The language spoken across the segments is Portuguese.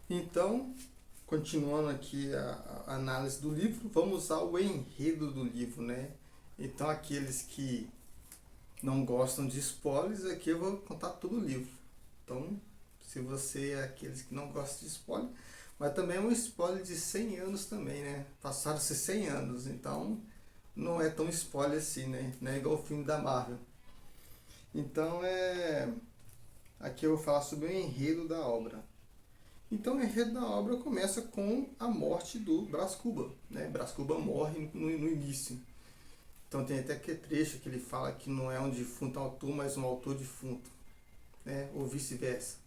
Então, continuando aqui a análise do livro, vamos usar o enredo do livro, né? Então, aqueles que não gostam de spoilers, aqui eu vou contar todo o livro. Então, se você é aqueles que não gostam de spoiler, mas também é um spoiler de 100 anos também, né? Passaram-se 100 anos, então não é tão spoiler assim, né? Não é igual o filme da Marvel. Então, aqui eu vou falar sobre o enredo da obra. Então, o enredo da obra começa com a morte do Brás Cuba, né? Brás Cuba morre no início. Então tem até que trecho que ele fala que não é um defunto autor, mas um autor defunto, né? Ou vice-versa.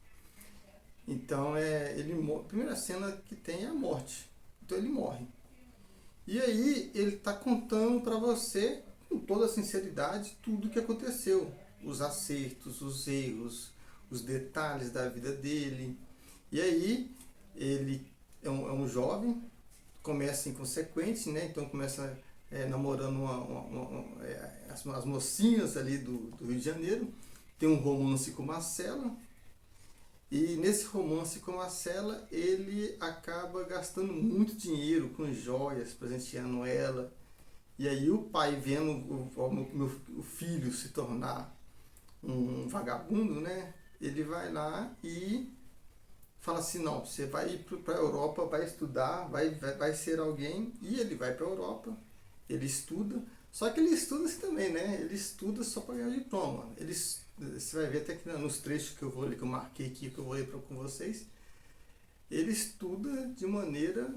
Então a primeira cena que tem é a morte. Então ele morre. E aí ele está contando para você com toda a sinceridade tudo o que aconteceu, os acertos, os erros, os detalhes da vida dele. E aí ele é um jovem, começa inconsequente, né? Então começa namorando as mocinhas ali do Rio de Janeiro. Tem um romance com Marcela. E nesse romance com Marcela, ele acaba gastando muito dinheiro com joias, presenteando ela. E aí o pai, vendo o filho se tornar um vagabundo, né? Ele vai lá e fala assim, não, você vai ir para a Europa, vai estudar, vai ser alguém. E ele vai para a Europa, ele estuda, só que ele estuda assim também, né? Ele estuda só para ganhar o diploma. Você vai ver até que nos trechos que eu vou ler, que eu marquei aqui, que eu vou ler com vocês, ele estuda de maneira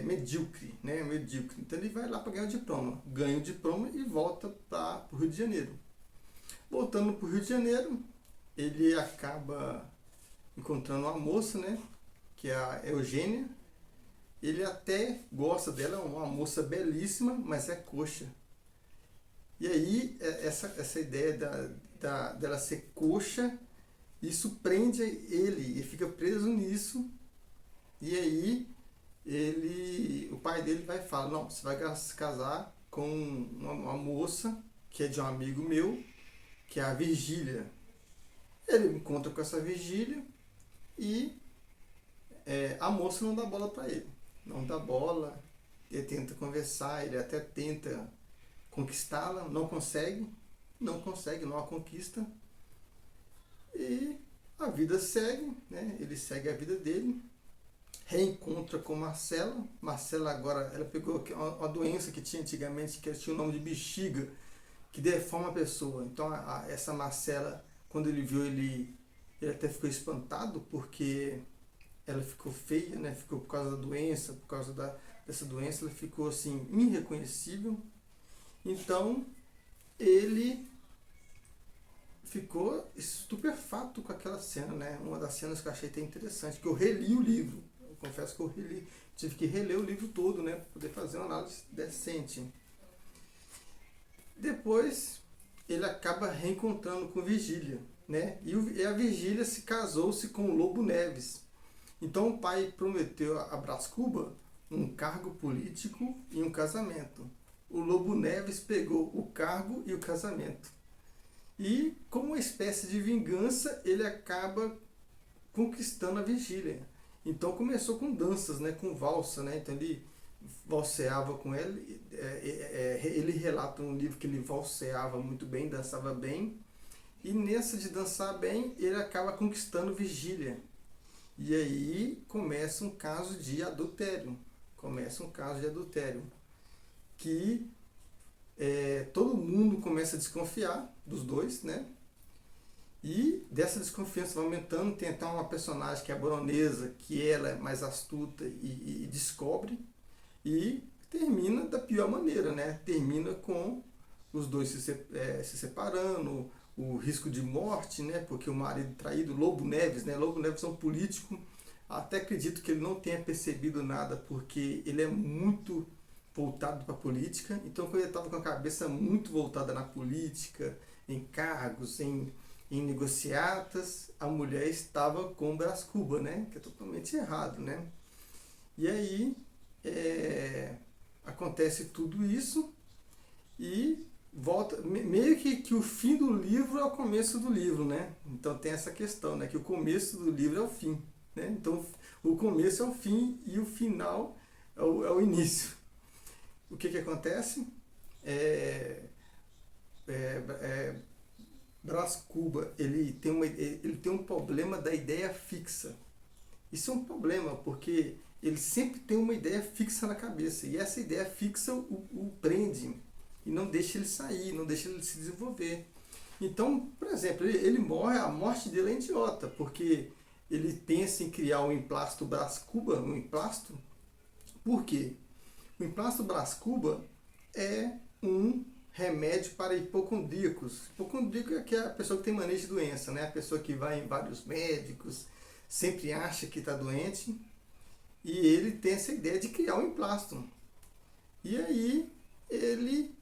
medíocre, né? Medíocre. Então ele vai lá para ganhar o diploma. Ganha o diploma e volta para o Rio de Janeiro. Voltando para o Rio de Janeiro, ele acaba encontrando uma moça, né? Que é a Eugênia. Ele até gosta dela, é uma moça belíssima, mas é coxa. E aí, essa ideia dela ser coxa, isso prende ele fica preso nisso. E aí, o pai dele vai falar, não, você vai se casar com uma moça que é de um amigo meu, que é a Virgília. Ele encontra com essa Virgília e a moça não dá bola para ele. Não dá bola, ele tenta conversar, ele até tenta conquistá-la, não consegue, não a conquista. E a vida segue, né? Ele segue a vida dele, reencontra com Marcela. Marcela agora, ela pegou uma doença que tinha antigamente, que tinha o nome de bexiga, que deforma a pessoa. Então essa Marcela, quando ele viu, ele até ficou espantado, porque ela ficou feia, né? Ficou por causa da doença, por causa dessa doença, ela ficou assim, irreconhecível. Então, ele ficou estupefato com aquela cena, né? Uma das cenas que eu achei até interessante, que eu reli o livro. Eu confesso que eu tive que reler o livro todo, né? Para poder fazer uma análise decente. Depois, ele acaba reencontrando com Virgília, né? E a Virgília casou-se com o Lobo Neves. Então o pai prometeu a Brás Cuba um cargo político e um casamento. O Lobo Neves pegou o cargo e o casamento. E, como uma espécie de vingança, ele acaba conquistando a Virgília. Então começou com danças, né, com valsa, né? Então ele valseava com ela. Ele relata no livro que ele valseava muito bem, dançava bem. E nessa de dançar bem, ele acaba conquistando Virgília. E aí começa um caso de adultério. Que todo mundo começa a desconfiar dos dois, né? E dessa desconfiança vai aumentando, tem até uma personagem que é a baronesa, que ela é mais astuta e descobre, e termina da pior maneira, né? Termina com os dois se separando, o risco de morte, né? Porque o marido traído, Lobo Neves, né? Lobo Neves é um político, até acredito que ele não tenha percebido nada, porque ele é muito voltado para a política. Então, quando ele estava com a cabeça muito voltada na política, em cargos, em negociatas, a mulher estava com o Brás Cuba, né? Que é totalmente errado, né? E aí acontece tudo isso e volta meio que o fim do livro é o começo do livro, né? Então tem essa questão, né? Que o começo do livro é o fim. né? Então, o começo é o fim e o final é o início. O que acontece? É, é, é, Brás Cuba, ele tem um problema da ideia fixa. Isso é um problema, porque ele sempre tem uma ideia fixa na cabeça. E essa ideia fixa o prende e não deixa ele sair, não deixa ele se desenvolver. Então, por exemplo, ele morre, a morte dele é idiota, porque ele pensa em criar o emplasto Brás Cuba, um emplasto. Por quê? O emplasto Brás Cuba é um remédio para hipocondríacos. Hipocondríaco é a pessoa que tem mania de doença, né? A pessoa que vai em vários médicos, sempre acha que está doente, e ele tem essa ideia de criar um emplasto. E aí, ele,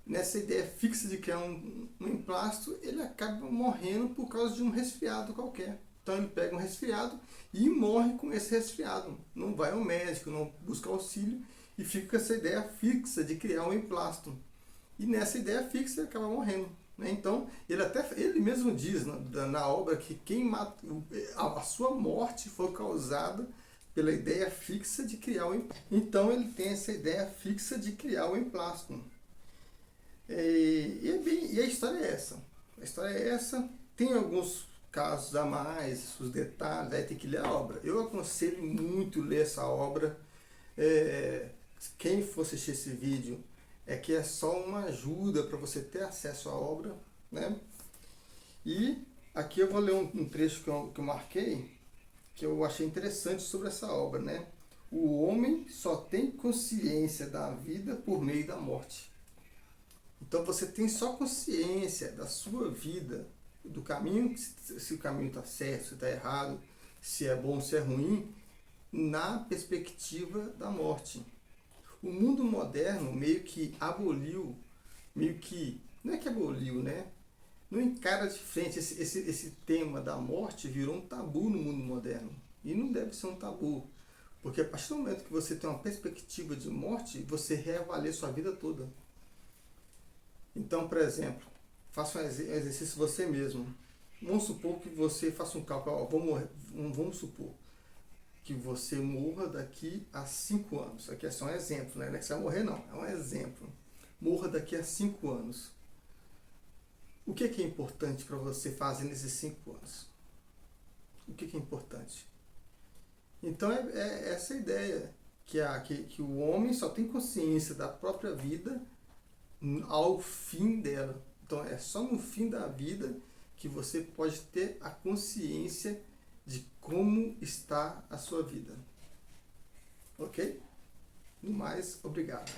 nessa ideia fixa de criar um emplasto, ele acaba morrendo por causa de um resfriado qualquer. Então ele pega um resfriado e morre com esse resfriado. Não vai ao médico, não busca auxílio e fica com essa ideia fixa de criar um emplasto. E nessa ideia fixa ele acaba morrendo. Né? Então ele mesmo diz na obra que quem mata, a sua morte foi causada pela ideia fixa de criar o emplasto. Então ele tem essa ideia fixa de criar o emplasto. E a história é essa. A história é essa. Tem alguns casos a mais, os detalhes, aí tem que ler a obra. Eu aconselho muito ler essa obra. Quem for assistir esse vídeo, que é só uma ajuda para você ter acesso à obra, né? E aqui eu vou ler um trecho que eu marquei, que eu achei interessante sobre essa obra, né? O homem só tem consciência da vida por meio da morte. Então você tem só consciência da sua vida, do caminho, se o caminho está certo, se está errado, se é bom, se é ruim, na perspectiva da morte. O mundo moderno meio que aboliu, não é que aboliu, né? Não encara de frente, esse tema da morte virou um tabu no mundo moderno. E não deve ser um tabu, porque a partir do momento que você tem uma perspectiva de morte, você reavalia sua vida toda. Então, por exemplo, faça um exercício você mesmo. Vamos supor que você faça um cálculo, vamos supor que você morra daqui a 5 anos. Aqui é só um exemplo, né? Não é que você vai morrer, não. É um exemplo. Morra daqui a 5 anos. O que é importante para você fazer nesses 5 anos? O que é importante? Então, é essa ideia, que o homem só tem consciência da própria vida ao fim dela. Então, é só no fim da vida que você pode ter a consciência de como está a sua vida. Ok? No mais, obrigado.